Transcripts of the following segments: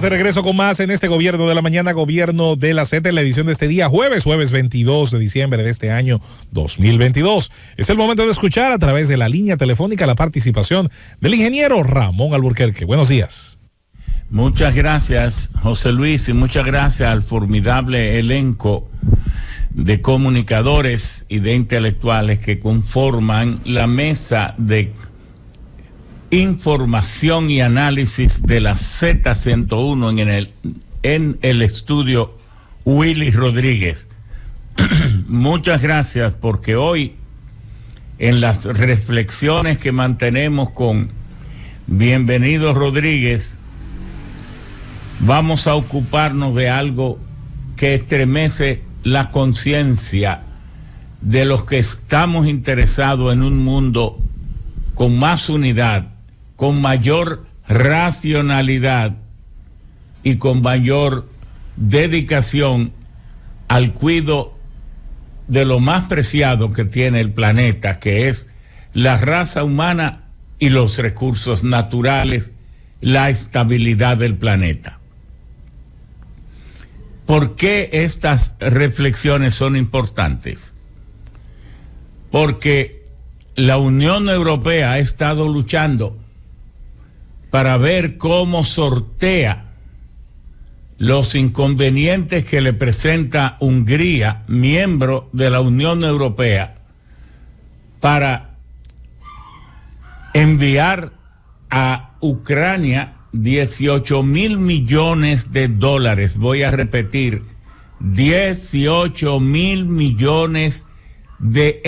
De regreso con más en este Gobierno de la Mañana, Gobierno de la Z, en la edición de este día, jueves 22 de diciembre de este año 2022. Es el momento de escuchar a través de la línea telefónica la participación del ingeniero Ramón Alburquerque. Buenos días. Muchas gracias, José Luis, y muchas gracias al formidable elenco de comunicadores y de intelectuales que conforman la mesa de información y análisis de la Z101 en el estudio Willy Rodríguez. Muchas gracias, porque hoy en las reflexiones que mantenemos con Bienvenido Rodríguez vamos a ocuparnos de algo que estremece la conciencia de los que estamos interesados en un mundo con más unidad, con mayor racionalidad y con mayor dedicación al cuidado de lo más preciado que tiene el planeta, que es la raza humana y los recursos naturales, la estabilidad del planeta. ¿Por qué estas reflexiones son importantes? Porque la Unión Europea ha estado luchando para ver cómo sortea los inconvenientes que le presenta Hungría, miembro de la Unión Europea, para enviar a Ucrania 18.000 millones de dólares. Voy a repetir, 18.000 millones de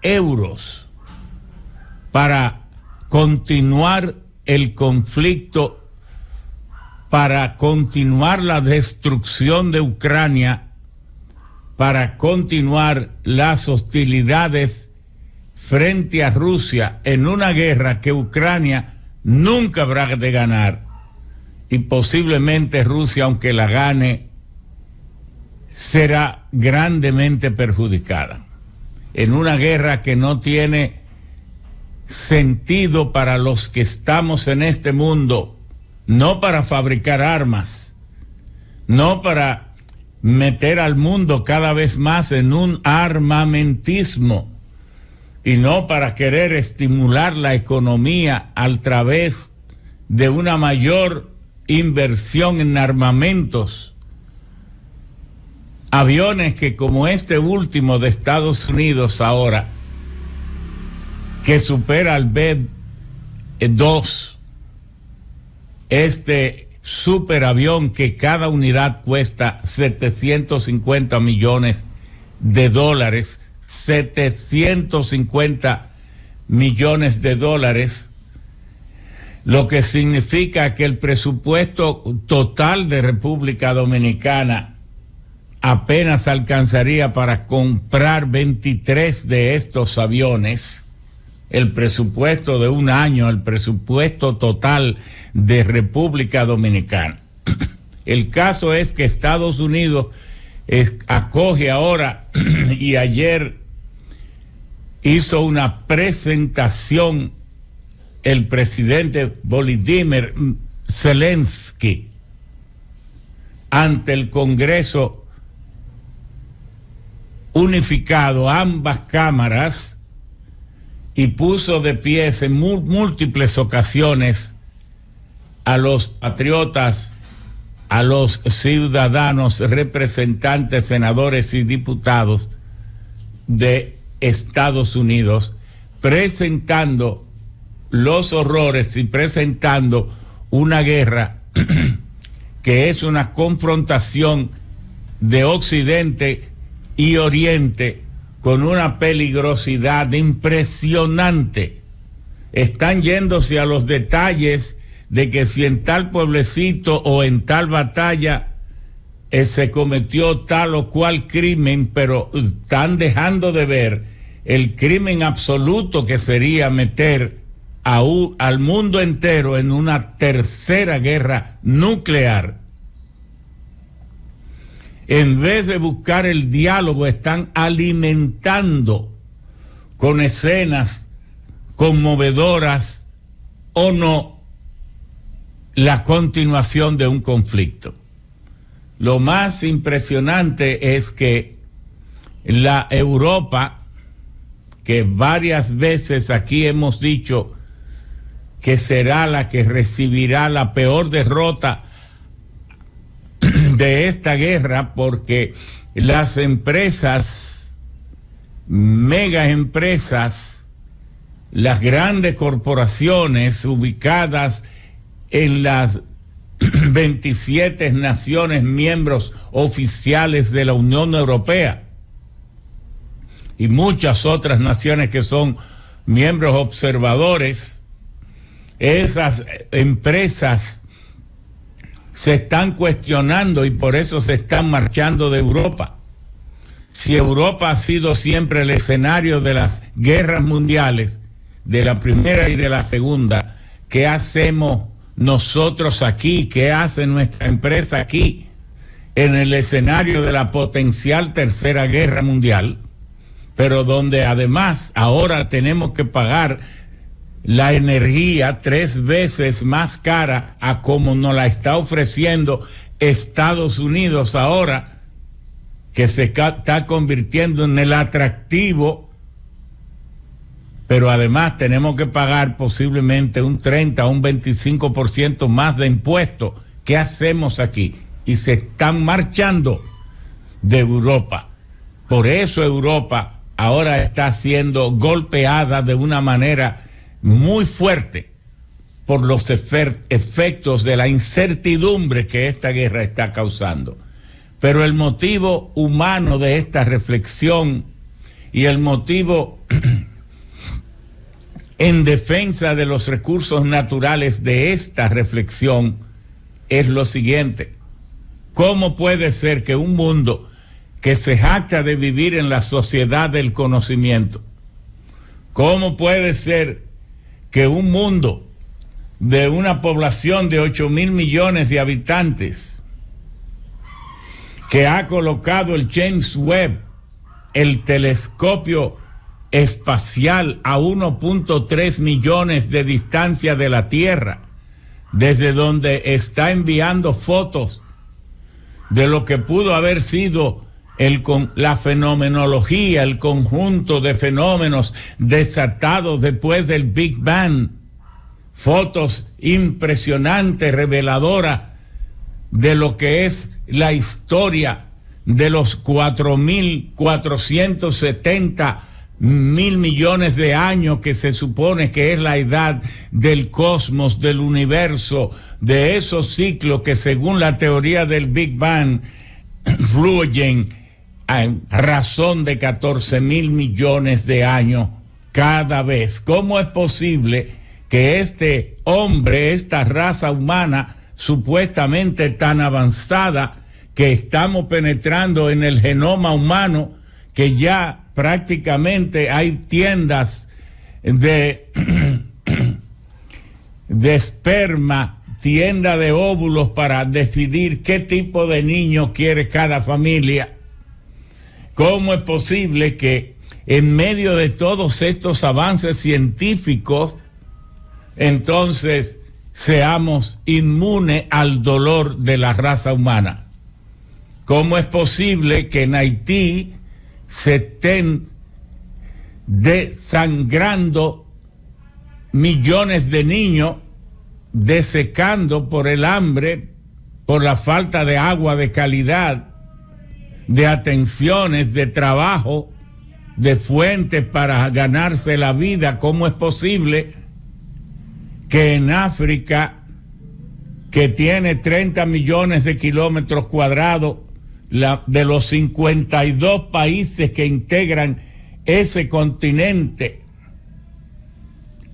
euros, para continuar el conflicto, para continuar la destrucción de Ucrania, para continuar las hostilidades frente a Rusia en una guerra que Ucrania nunca habrá de ganar, y posiblemente Rusia, aunque la gane, será grandemente perjudicada en una guerra que no tiene sentido para los que estamos en este mundo, no para fabricar armas, no para meter al mundo cada vez más en un armamentismo, y no para querer estimular la economía a través de una mayor inversión en armamentos. Aviones que, como este último de Estados Unidos ahora, que supera al B-2, este superavión que cada unidad cuesta 750 millones de dólares, 750 millones de dólares, lo que significa que el presupuesto total de República Dominicana apenas alcanzaría para comprar 23 de estos aviones. El presupuesto de un año, el presupuesto total de República Dominicana. El caso es que Estados Unidos acoge ahora y ayer hizo una presentación el presidente Volodymyr Zelensky ante el Congreso unificado, ambas cámaras, y puso de pie en múltiples ocasiones a los patriotas, a los ciudadanos, representantes, senadores y diputados de Estados Unidos, presentando los horrores y presentando una guerra que es una confrontación de Occidente y Oriente con una peligrosidad impresionante. Están yéndose a los detalles de que si en tal pueblecito o en tal batalla se cometió tal o cual crimen, pero están dejando de ver el crimen absoluto que sería meter al mundo entero en una tercera guerra nuclear. En vez de buscar el diálogo, están alimentando con escenas conmovedoras o no la continuación de un conflicto. Lo más impresionante es que la Europa, que varias veces aquí hemos dicho que será la que recibirá la peor derrota de esta guerra, porque las empresas, mega empresas, las grandes corporaciones ubicadas en las 27 naciones miembros oficiales de la Unión Europea y muchas otras naciones que son miembros observadores, esas empresas se están cuestionando y por eso se están marchando de Europa. Si Europa ha sido siempre el escenario de las guerras mundiales, de la primera y de la segunda, ¿qué hacemos nosotros aquí? ¿Qué hace nuestra empresa aquí en el escenario de la potencial tercera guerra mundial? Pero donde además ahora tenemos que pagar la energía 3 veces más cara a como nos la está ofreciendo Estados Unidos ahora, que se está convirtiendo en el atractivo, pero además tenemos que pagar posiblemente un 30 o un 25% más de impuestos. ¿Qué hacemos aquí? Y se están marchando de Europa. Por eso Europa ahora está siendo golpeada de una manera muy fuerte por los efectos de la incertidumbre que esta guerra está causando. Pero el motivo humano de esta reflexión y el motivo en defensa de los recursos naturales de esta reflexión es lo siguiente: ¿cómo puede ser que un mundo que se jacta de vivir en la sociedad del conocimiento, cómo puede ser que un mundo de una población de 8,000 millones de habitantes, que ha colocado el James Webb, el telescopio espacial, a 1.3 millones de distancia de la Tierra, desde donde está enviando fotos de lo que pudo haber sido la fenomenología, el conjunto de fenómenos desatados después del Big Bang, fotos impresionantes, reveladoras de lo que es la historia de los 4.470 mil millones de años que se supone que es la edad del cosmos, del universo, de esos ciclos que según la teoría del Big Bang fluyen a razón de 14,000 millones de años cada vez. ¿Cómo es posible que este hombre, esta raza humana supuestamente tan avanzada, que estamos penetrando en el genoma humano, que ya prácticamente hay tiendas de esperma, tienda de óvulos para decidir qué tipo de niño quiere cada familia? ¿Cómo es posible que en medio de todos estos avances científicos, entonces seamos inmunes al dolor de la raza humana? ¿Cómo es posible que en Haití se estén desangrando millones de niños, desecando por el hambre, por la falta de agua de calidad, de atenciones, de trabajo, de fuentes para ganarse la vida? ¿Cómo es posible que en África, que tiene 30 millones de kilómetros cuadrados, de los 52 países que integran ese continente,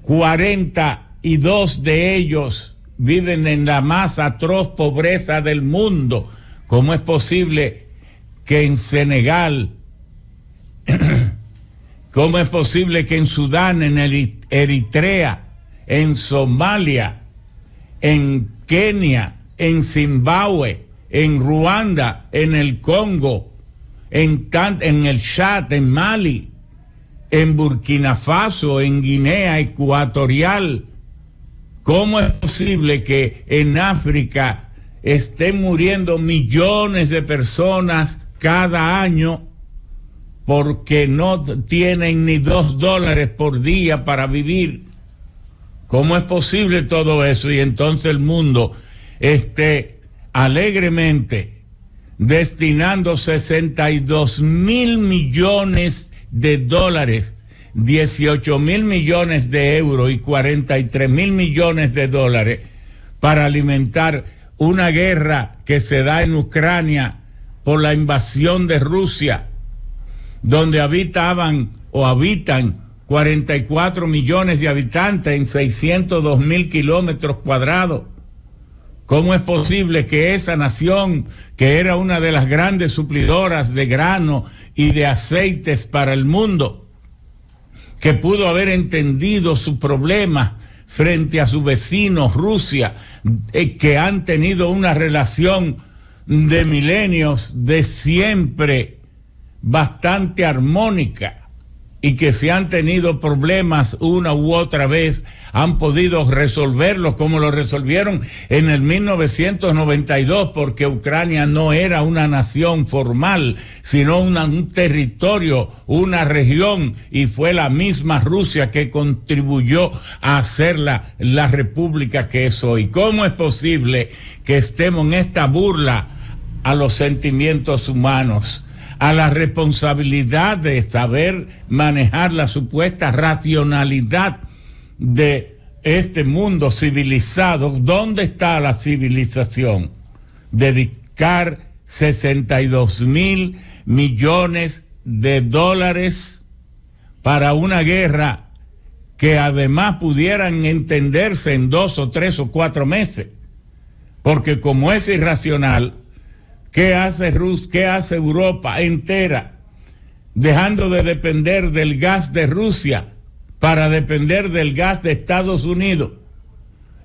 42 de ellos viven en la más atroz pobreza del mundo? ¿Cómo es posible que en Senegal, cómo es posible que en Sudán, en Eritrea, en Somalia, en Kenia, en Zimbabue, en Ruanda, en el Congo, en el Chad, en Mali, en Burkina Faso, en Guinea Ecuatorial, ¿Cómo es posible que en África estén muriendo millones de personas cada año porque no tienen ni $2 por día para vivir? ¿Cómo es posible todo eso? Y entonces el mundo esté alegremente destinando 62.000 millones de dólares, 18.000 millones de euros y 43.000 millones de dólares para alimentar una guerra que se da en Ucrania por la invasión de Rusia, donde habitan 44 millones de habitantes en 602.000 kilómetros cuadrados. ¿Cómo es posible que esa nación, que era una de las grandes suplidoras de grano y de aceites para el mundo, que pudo haber entendido su problema frente a su vecino Rusia, que han tenido una relación de milenios, de siempre bastante armónica, y que si han tenido problemas una u otra vez, han podido resolverlos como lo resolvieron en el 1992, porque Ucrania no era una nación formal, sino un territorio, una región, y fue la misma Rusia que contribuyó a hacerla la república que es hoy. ¿Cómo es posible que estemos en esta burla a los sentimientos humanos, a la responsabilidad de saber manejar la supuesta racionalidad de este mundo civilizado? ¿Dónde está la civilización? Dedicar 62.000 millones de dólares para una guerra que además pudieran entenderse en 2 o 3 o 4 meses, porque como es irracional, ¿qué hace Europa entera dejando de depender del gas de Rusia para depender del gas de Estados Unidos?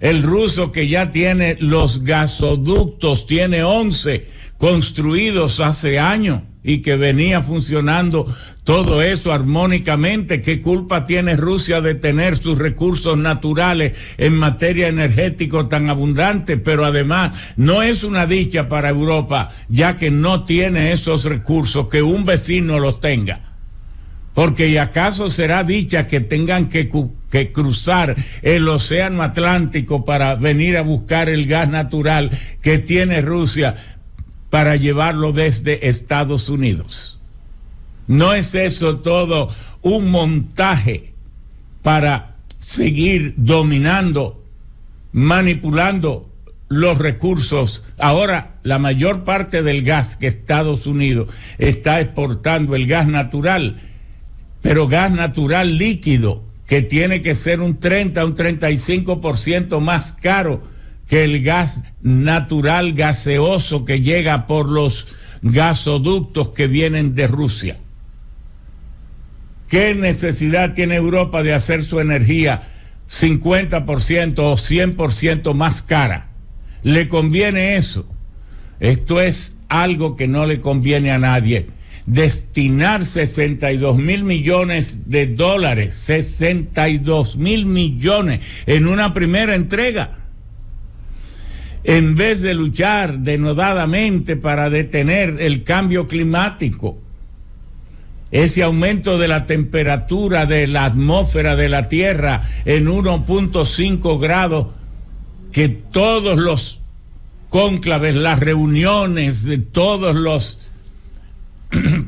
El ruso, que ya tiene los gasoductos, tiene 11 construidos hace años y que venía funcionando todo eso armónicamente. ¿Qué culpa tiene Rusia de tener sus recursos naturales en materia energética tan abundantes? Pero además no es una dicha para Europa, ya que no tiene esos recursos, que un vecino los tenga. Porque ¿y acaso será dicha que tengan que cruzar el océano Atlántico para venir a buscar el gas natural que tiene Rusia para llevarlo desde Estados Unidos? ¿No es eso todo un montaje para seguir dominando, manipulando los recursos? Ahora, la mayor parte del gas que Estados Unidos está exportando, el gas natural, pero gas natural líquido, que tiene que ser un 30, un 35% más caro que el gas natural gaseoso que llega por los gasoductos que vienen de Rusia. ¿Qué necesidad tiene Europa de hacer su energía 50% o 100% más cara? ¿Le conviene eso? Esto es algo que no le conviene a nadie. Destinar 62.000 millones de dólares, 62.000 millones en una primera entrega, en vez de luchar denodadamente para detener el cambio climático, ese aumento de la temperatura de la atmósfera de la Tierra en 1.5 grados, que todos los cónclaves, las reuniones de todos los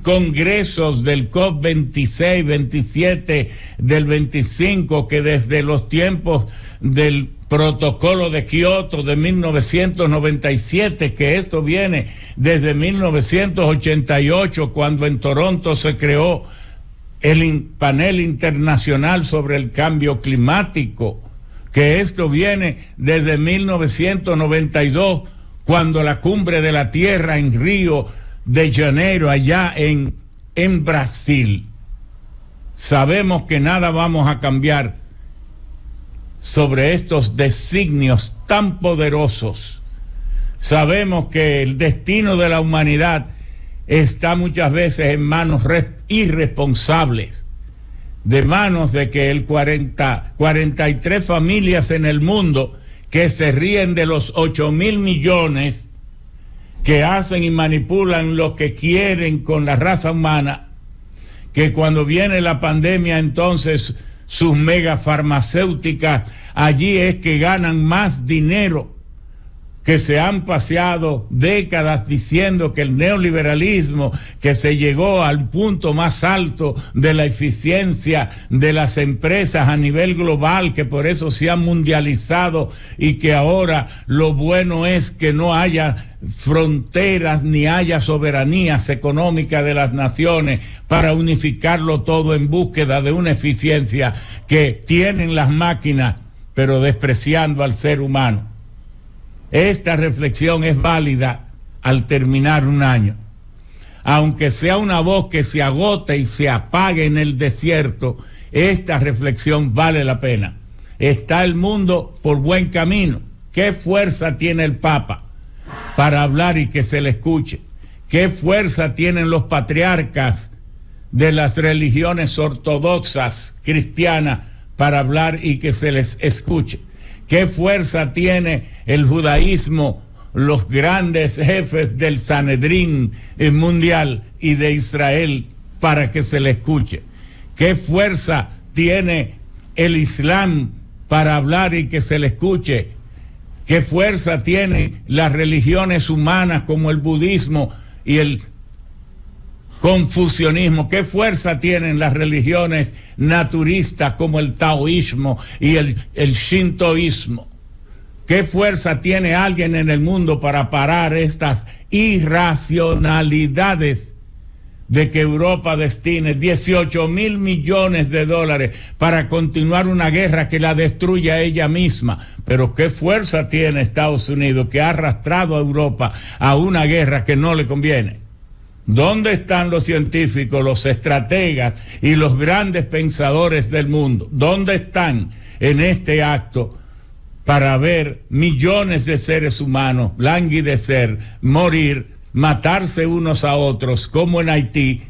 congresos del COP26, 27, del 25, que desde los tiempos del protocolo de Kioto de 1997, que esto viene desde 1988, cuando en Toronto se creó el panel internacional sobre el cambio climático, que esto viene desde 1992, cuando la cumbre de la Tierra en Río de Janeiro, allá en Brasil. Sabemos que nada vamos a cambiar sobre estos designios tan poderosos. Sabemos que el destino de la humanidad está muchas veces en manos irresponsables de manos de que 43 familias en el mundo que se ríen de los 8.000 millones que hacen y manipulan lo que quieren con la raza humana, que cuando viene la pandemia entonces sus megafarmacéuticas allí es que ganan más dinero, que se han paseado décadas diciendo que el neoliberalismo, que se llegó al punto más alto de la eficiencia de las empresas a nivel global, que por eso se han mundializado y que ahora lo bueno es que no haya fronteras ni haya soberanías económicas de las naciones para unificarlo todo en búsqueda de una eficiencia que tienen las máquinas, pero despreciando al ser humano. Esta reflexión es válida al terminar un año. Aunque sea una voz que se agote y se apague en el desierto, esta reflexión vale la pena. Está el mundo por buen camino. ¿Qué fuerza tiene el Papa para hablar y que se le escuche? ¿Qué fuerza tienen los patriarcas de las religiones ortodoxas cristianas para hablar y que se les escuche? ¿Qué fuerza tiene el judaísmo, los grandes jefes del Sanedrín mundial y de Israel para que se le escuche? ¿Qué fuerza tiene el Islam para hablar y que se le escuche? ¿Qué fuerza tienen las religiones humanas como el budismo y el confucianismo? ¿Qué fuerza tienen las religiones naturistas como el taoísmo y el shintoísmo? ¿Qué fuerza tiene alguien en el mundo para parar estas irracionalidades de que Europa destine 18.000 millones de dólares para continuar una guerra que la destruye a ella misma? Pero ¿qué fuerza tiene Estados Unidos, que ha arrastrado a Europa a una guerra que no le conviene? ¿Dónde están los científicos, los estrategas y los grandes pensadores del mundo? ¿Dónde están en este acto para ver millones de seres humanos languidecer, morir, matarse unos a otros, como en Haití,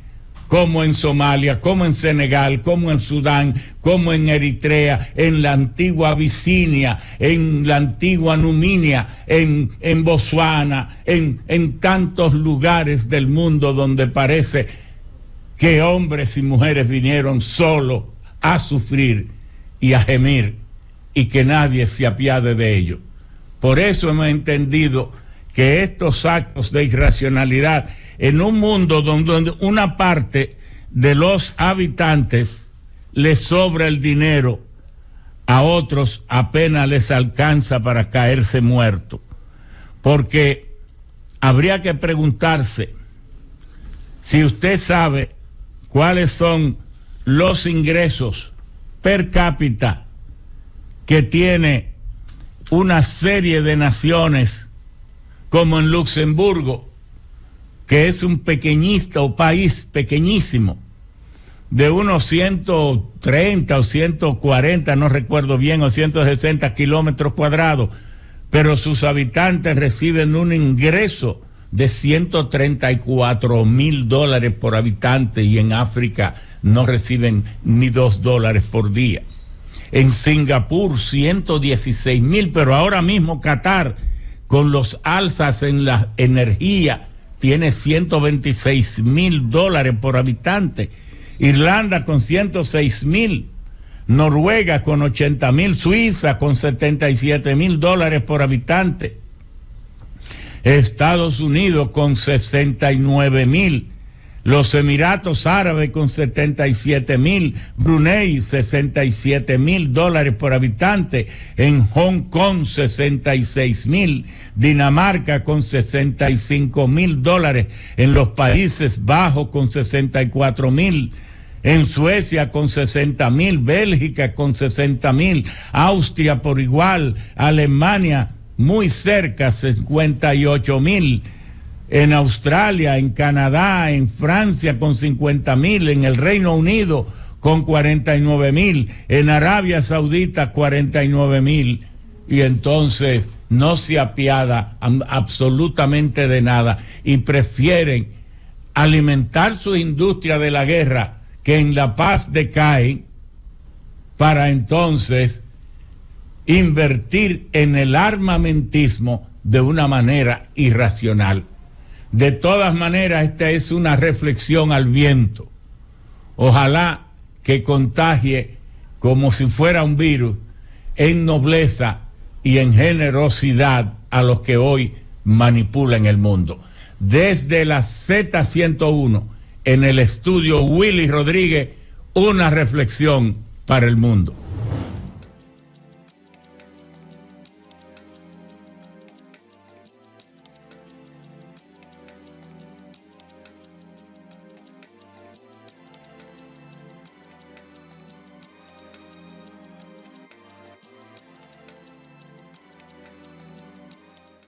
como en Somalia, como en Senegal, como en Sudán, como en Eritrea, en la antigua Abisinia, en la antigua Numinia, en Botsuana, en tantos lugares del mundo donde parece que hombres y mujeres vinieron solo a sufrir y a gemir y que nadie se apiade de ello? Por eso hemos entendido que estos actos de irracionalidad en un mundo donde una parte de los habitantes les sobra el dinero, a otros apenas les alcanza para caerse muertos. Porque habría que preguntarse si usted sabe cuáles son los ingresos per cápita que tiene una serie de naciones como en Luxemburgo, que es un país pequeñísimo, de unos 130 o 140, no recuerdo bien, o 160 kilómetros cuadrados, pero sus habitantes reciben un ingreso de $134,000 por habitante, y en África no reciben ni $2 por día. En Singapur 116,000, pero ahora mismo Qatar, con los alzas en la energía, tiene $126,000 por habitante. Irlanda con 106,000, Noruega con 80,000, Suiza con $77,000 por habitante, Estados Unidos con 69,000, los Emiratos Árabes con 77,000, Brunei $67,000 por habitante, en Hong Kong 66,000, Dinamarca con $65,000, en los Países Bajos con 64,000, en Suecia con 60,000, Bélgica con 60,000, Austria por igual, Alemania muy cerca 58,000, en Australia, en Canadá, en Francia con 50,000, en el Reino Unido con 49,000, en Arabia Saudita 49,000, y entonces no se apiada absolutamente de nada y prefieren alimentar su industria de la guerra, que en la paz decaen, para entonces invertir en el armamentismo de una manera irracional. De todas maneras, esta es una reflexión al viento. Ojalá que contagie como si fuera un virus en nobleza y en generosidad a los que hoy manipulan el mundo. Desde la Z101, en el estudio Willy Rodríguez, una reflexión para el mundo.